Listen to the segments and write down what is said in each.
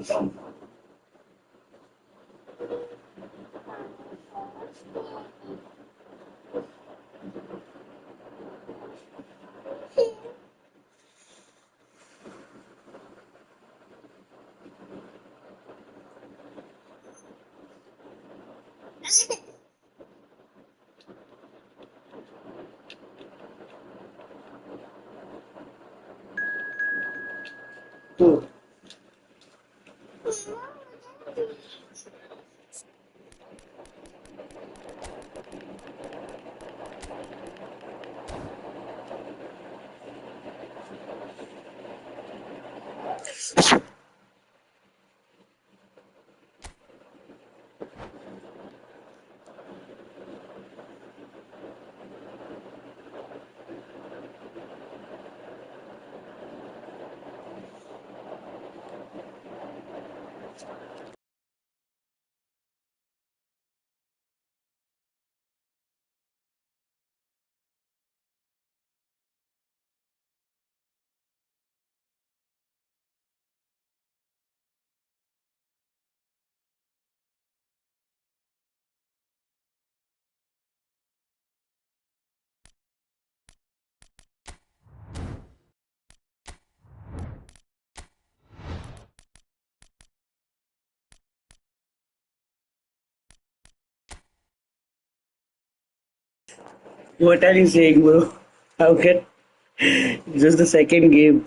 Two. What are you saying, bro? How can just the second game?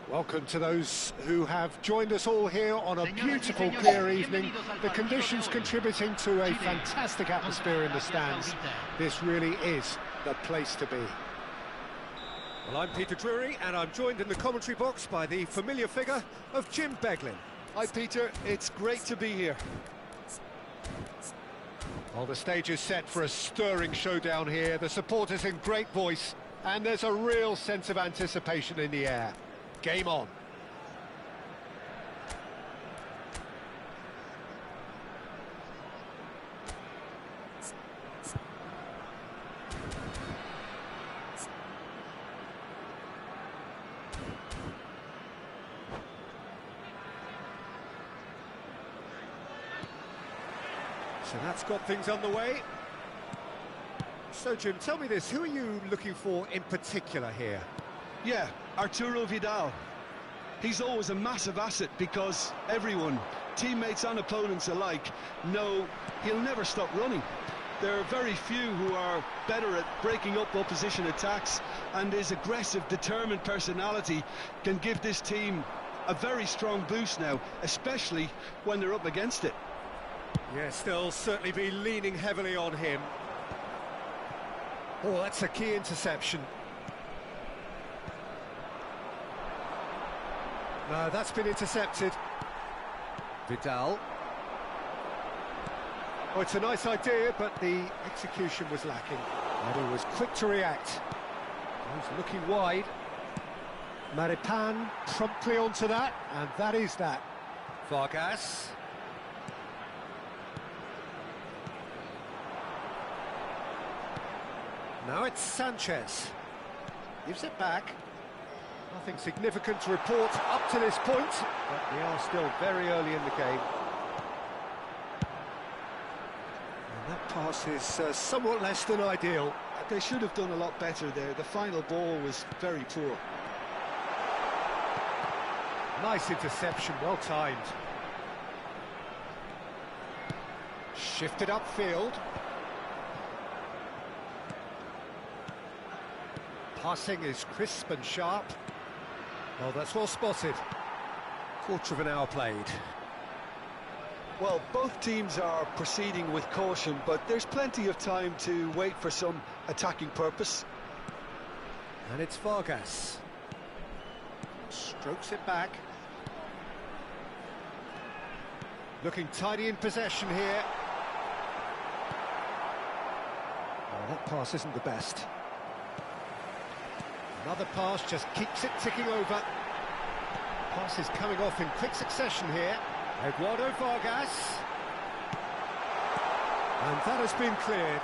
Welcome to those who have joined us all here on a beautiful, clear evening. The conditions contributing to a fantastic atmosphere in the stands. This really is the place to be. Well, I'm Peter Drury, and I'm joined in the commentary box by the familiar figure of Jim Beglin. Hi, Peter. It's great to be here. Well, the stage is set for a stirring showdown here. The supporters in great voice, and there's a real sense of anticipation in the air. Game on. So that's got things underway. So, Jim, tell me this, who are you looking for in particular here? Yeah, Arturo Vidal. He's always a massive asset because everyone, teammates and opponents alike, know he'll never stop running. There are very few who are better at breaking up opposition attacks, and his aggressive, determined personality can give this team a very strong boost now, especially when they're up against it. Yes, they'll certainly be leaning heavily on him. Oh, that's a key interception. No, that's been intercepted. Vidal. Oh, it's a nice idea, but the execution was lacking. And he was quick to react. He's looking wide. Maripan promptly onto that, and that is that. Vargas. Now it's Sanchez. Gives it back. Nothing significant to report up to this point, but we are still very early in the game. And that pass is somewhat less than ideal. They should have done a lot better there. The final ball was very poor. Nice interception, well timed. Shifted upfield. Passing is crisp and sharp. Well, that's well spotted. Quarter of an hour played. Well, both teams are proceeding with caution, but there's plenty of time to wait for some attacking purpose. And it's Vargas. Strokes it back. Looking tidy in possession here. Oh, that pass isn't the best. Another pass just keeps it ticking over. Pass is coming off in quick succession here. Eduardo Vargas. And that has been cleared.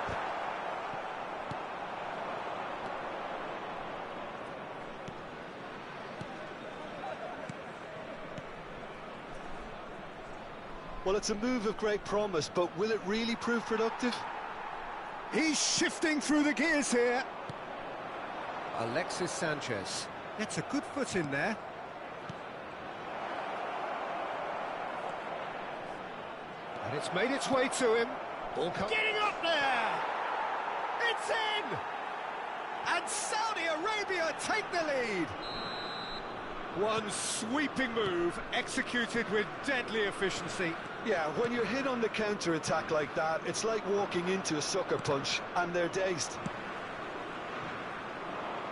Well, it's a move of great promise, but will it really prove productive? He's shifting through the gears here. Alexis Sanchez. That's a good foot in there. And it's made its way to him. Ball getting up there! It's in! And Saudi Arabia take the lead. One sweeping move, executed with deadly efficiency. Yeah, when you're hit on the counter-attack like that, it's like walking into a sucker punch, and they're dazed.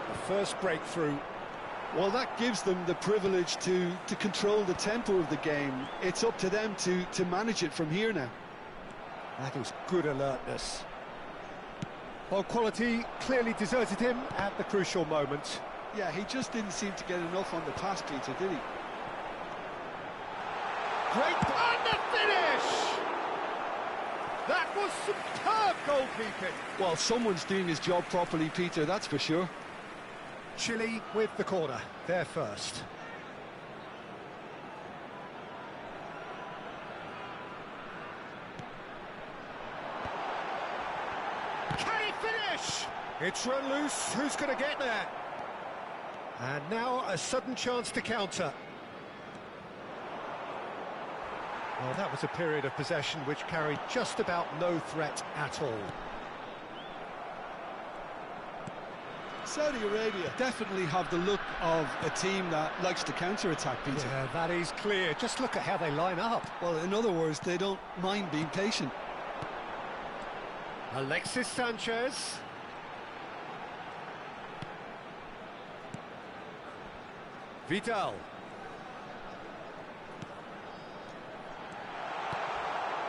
The first breakthrough. Well, that gives them the privilege to control the tempo of the game. It's up to them to manage it from here now. That is good alertness. Well, quality clearly deserted him at the crucial moment. Yeah, he just didn't seem to get enough on the pass, Peter, did he? Great, and the finish! That was superb goalkeeping. Well, someone's doing his job properly, Peter, that's for sure. Chile with the corner, they're first. Can he finish? It's run loose, who's going to get there? And now a sudden chance to counter. Well, that was a period of possession which carried just about no threat at all. Saudi Arabia definitely have the look of a team that likes to counter-attack, Peter. Yeah, that is clear. Just look at how they line up. Well, in other words, they don't mind being patient. Alexis Sanchez. Vidal.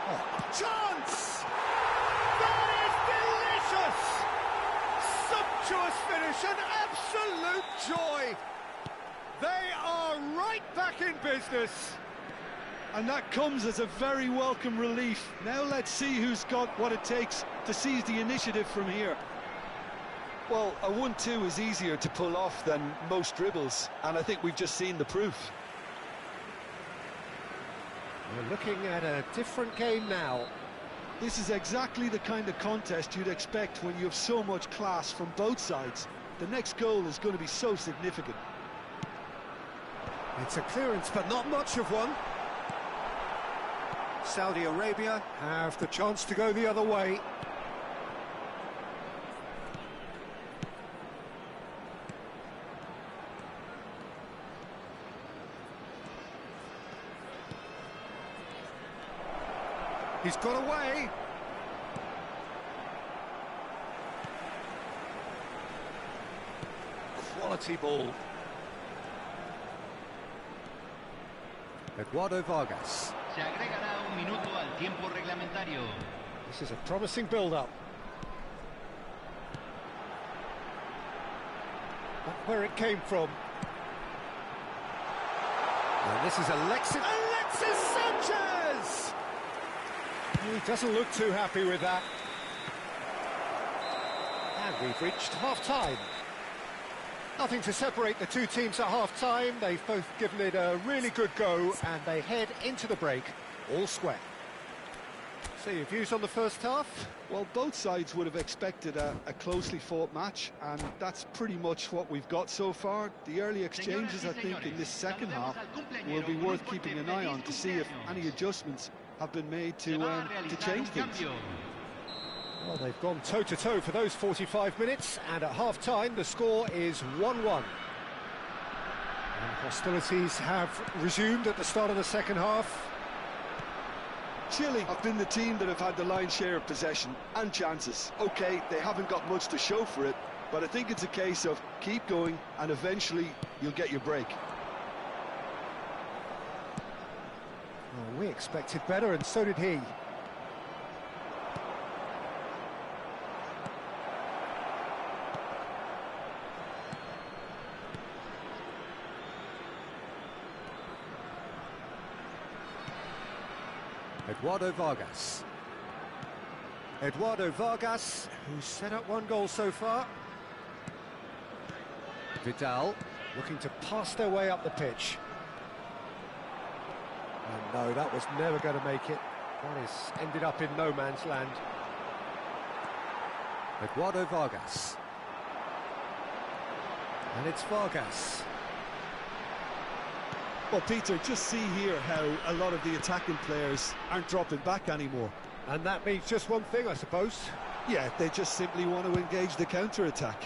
Oh, chance! That is delicious! Sumptuous finish, an absolute joy! They are right back in business. And that comes as a very welcome relief. Now let's see who's got what it takes to seize the initiative from here. Well, a 1-2 is easier to pull off than most dribbles, and I think we've just seen the proof. We're looking at a different game now. This is exactly the kind of contest you'd expect when you have so much class from both sides. The next goal is going to be so significant. It's a clearance, but not much of one. Saudi Arabia have the chance to go the other way. He's got away. Quality ball. Eduardo Vargas. Se agregará un minuto al tiempo reglamentario. This is a promising build-up. That's where it came from. And this is Alexis Sanchez! He doesn't look too happy with that. And we've reached half-time. Nothing to separate the two teams at half-time. They've both given it a really good go, and they head into the break all square. So your views on the first half? Well, both sides would have expected a closely fought match, and that's pretty much what we've got so far. The early exchanges, I think, in this second half will be worth keeping an eye on to see if any adjustments have been made to change things. Well, they've gone toe-to-toe for those 45 minutes, and at half-time the score is 1-1. And hostilities have resumed at the start of the second half. Chile have been the team that have had the lion's share of possession and chances. OK, they haven't got much to show for it, but I think it's a case of keep going and eventually you'll get your break. Well, we expected better, and so did he. Eduardo Vargas. Eduardo Vargas, who's set up one goal so far. Vidal, looking to pass their way up the pitch. And no, that was never going to make it. That is ended up in no man's land. Eduardo Vargas. And it's Vargas. Well, Peter, just see here how a lot of the attacking players aren't dropping back anymore. And that means just one thing, I suppose. Yeah, they just simply want to engage the counter-attack.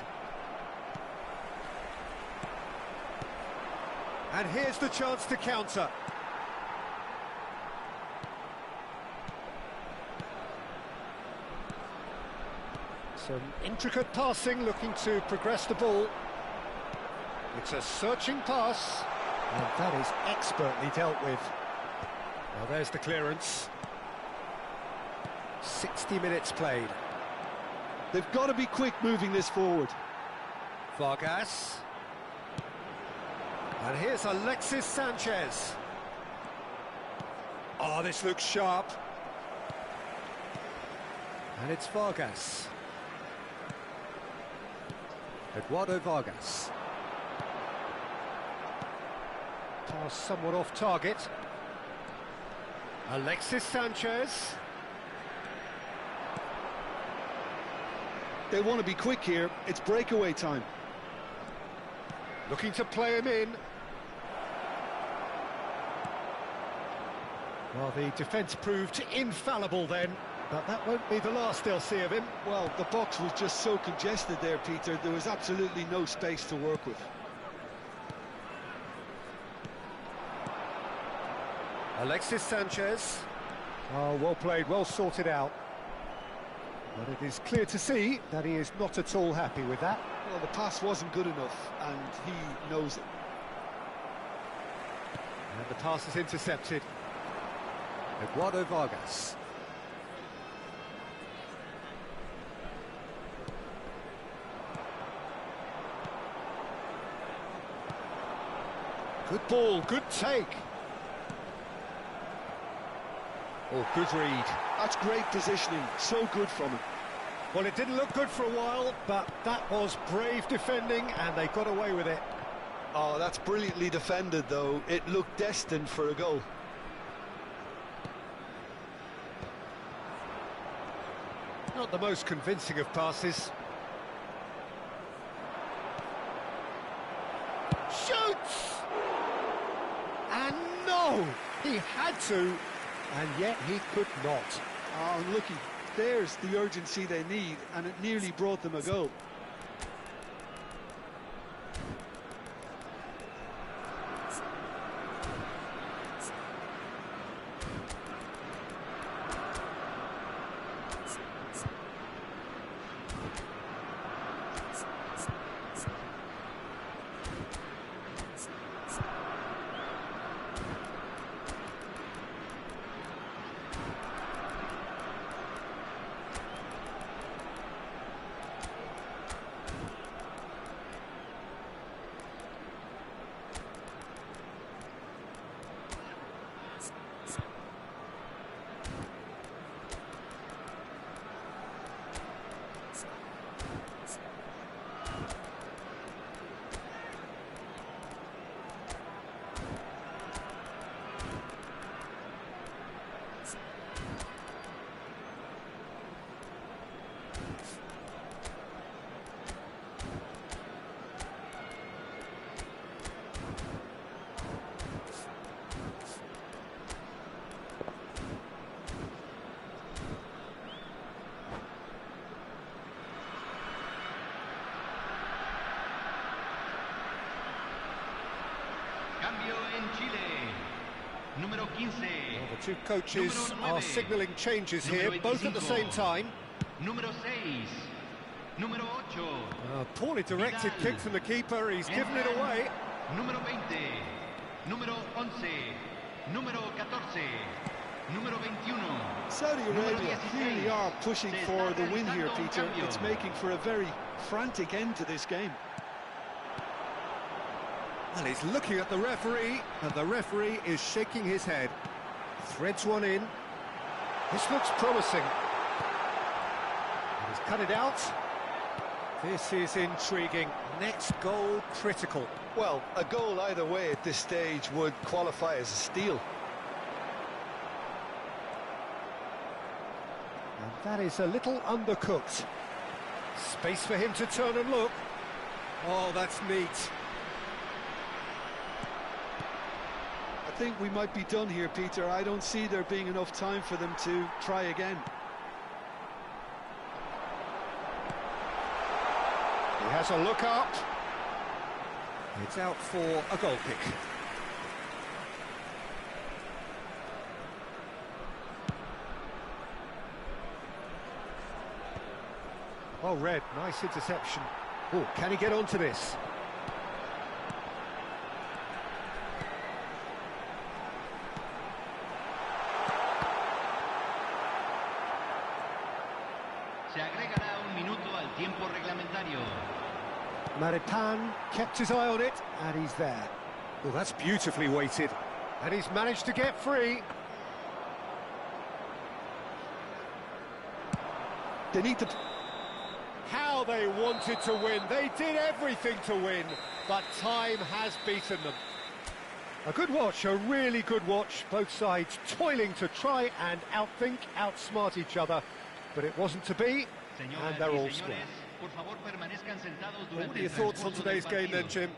And here's the chance to counter. Some intricate passing, looking to progress the ball. It's a searching pass. And that is expertly dealt with. Well, there's the clearance. 60 minutes played. They've got to be quick moving this forward. Vargas. And here's Alexis Sanchez. Oh, this looks sharp. And it's Vargas. Eduardo Vargas. Pass somewhat off target. Alexis Sanchez. They want to be quick here. It's breakaway time. Looking to play him in. Well, the defence proved infallible then, but that won't be the last they'll see of him. Well, the box was just so congested there, Peter. There was absolutely no space to work with. Alexis Sanchez. Oh, well played, well sorted out. But it is clear to see that he is not at all happy with that. Well, the pass wasn't good enough, and he knows it. And the pass is intercepted. Eduardo Vargas. Good ball, good take. Oh, good read. That's great positioning, so good from him. Well, it didn't look good for a while, but that was brave defending, and they got away with it. Oh, that's brilliantly defended, though. It looked destined for a goal. Not the most convincing of passes. Shoots! And no! He had to, and yet he could not. Oh, looky, there's the urgency they need, and it nearly brought them a goal. Cambio en Chile. Número 15. Well, the two coaches are signalling changes here, Número both at the 25. same time. Número 6. Número 8. A poorly directed Vidal. kick from the keeper, he's given it away. Número 20. Número 11. Número 14. Número 21. Saudi Arabia clearly are pushing Se for está the win here, realizando un Peter. cambio. It's making for a very frantic end to this game. And he's looking at the referee, and the referee is shaking his head. Threads one in. This looks promising. He's cut it out. This is intriguing. Next goal critical. Well, a goal either way at this stage would qualify as a steal. And that is a little undercooked. Space for him to turn and look. Oh, that's neat. I think we might be done here, Peter. I don't see there being enough time for them to try again. He has a look up. It's out for a goal kick. Oh, Red, nice interception. Oh, can he get onto this? Se agregará un minuto al tiempo reglamentario. Maripan kept his eye on it, and he's there. Well, that's beautifully weighted. And he's managed to get free. They need to... How they wanted to win. They did everything to win, but time has beaten them. A good watch, a really good watch. Both sides toiling to try and outthink, outsmart each other. But it wasn't to be, and they're all square. Por favor, permanezcan sentados What durante are your el thoughts on transcurso today's del game then, partido. Jim?